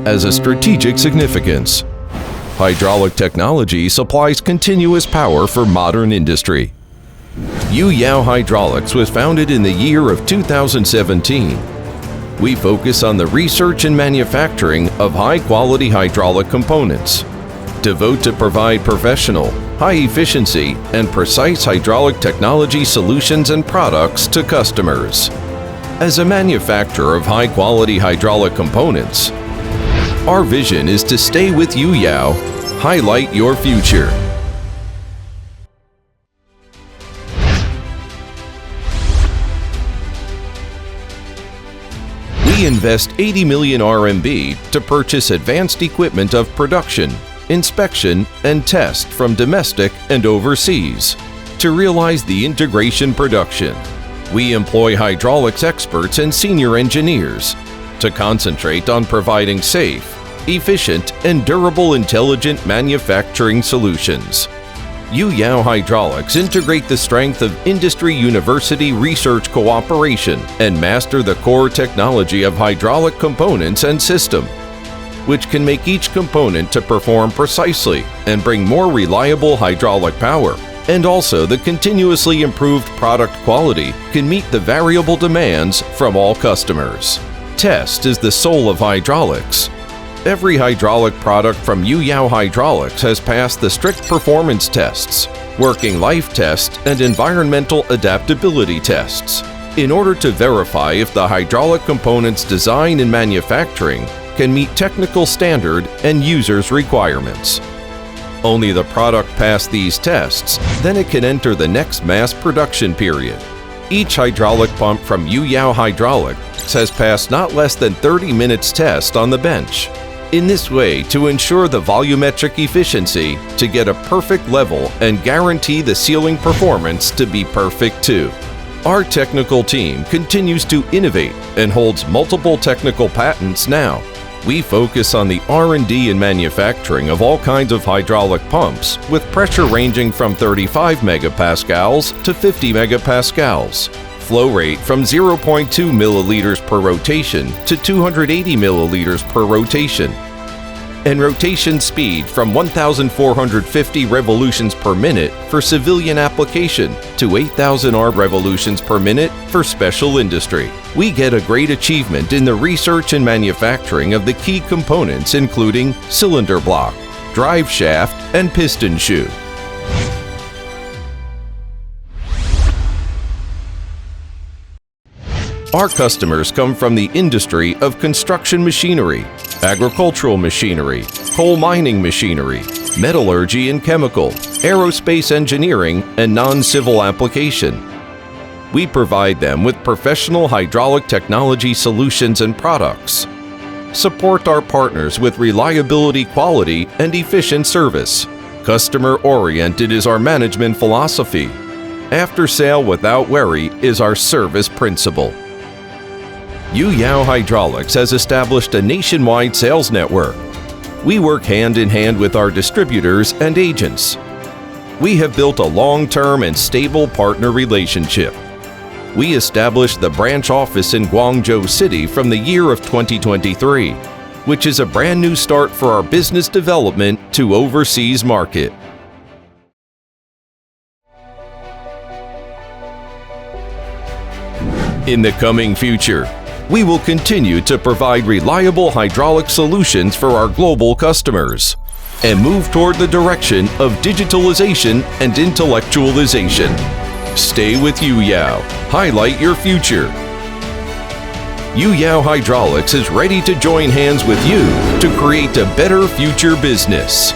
as a strategic significance. Hydraulic technology supplies continuous power for modern industry. YUYAO Hydraulics was founded in the year of 2017. We focus on the research and manufacturing of high-quality hydraulic components. Devote to provide professional, high-efficiency, and precise hydraulic technology solutions and products to customers. As a manufacturer of high-quality hydraulic components, our vision is to stay with YUYAO, highlight your future. We invest 80 million RMB to purchase advanced equipment of production, inspection, and test from domestic and overseas to realize the integration production. We employ hydraulics experts and senior engineers to concentrate on providing safe, efficient, and durable intelligent manufacturing solutions. YUYAO Hydraulics integrate the strength of industry-university research cooperation and master the core technology of hydraulic components and system, which can make each component to perform precisely and bring more reliable hydraulic power. And also the continuously improved product quality can meet the variable demands from all customers. Test is the soul of hydraulics. Every hydraulic product from YUYAO Hydraulics has passed the strict performance tests, working life test, and environmental adaptability tests in order to verify if the hydraulic component's design and manufacturing can meet technical standard and users' requirements. Only the product passed these tests, then it can enter the next mass production period. Each hydraulic pump from YUYAO Hydraulics has passed not less than 30 minutes test on the bench. In this way, to ensure the volumetric efficiency to get a perfect level and guarantee the sealing performance to be perfect too. Our technical team continues to innovate and holds multiple technical patents now. We focus on the R&D and manufacturing of all kinds of hydraulic pumps with pressure ranging from 35 megapascals to 50 megapascals. Flow rate from 0.2 milliliters per rotation to 280 milliliters per rotation, and rotation speed from 1,450 revolutions per minute for civilian application to 8,000 revolutions per minute for special industry. We get a great achievement in the research and manufacturing of the key components including cylinder block, drive shaft, and piston shoe. Our customers come from the industry of construction machinery, agricultural machinery, coal mining machinery, metallurgy and chemical, aerospace engineering, and non-civil application. We provide them with professional hydraulic technology solutions and products. Support our partners with reliability, quality, and efficient service. Customer-oriented is our management philosophy. After sale without worry is our service principle. YUYAO Hydraulics has established a nationwide sales network. We work hand in hand with our distributors and agents. We have built a long-term and stable partner relationship. We established the branch office in Guangzhou City from the year of 2023, which is a brand new start for our business development to overseas market. In the coming future, we will continue to provide reliable hydraulic solutions for our global customers and move toward the direction of digitalization and intellectualization. Stay with YUYAO. Highlight your future. YUYAO Hydraulics is ready to join hands with you to create a better future business.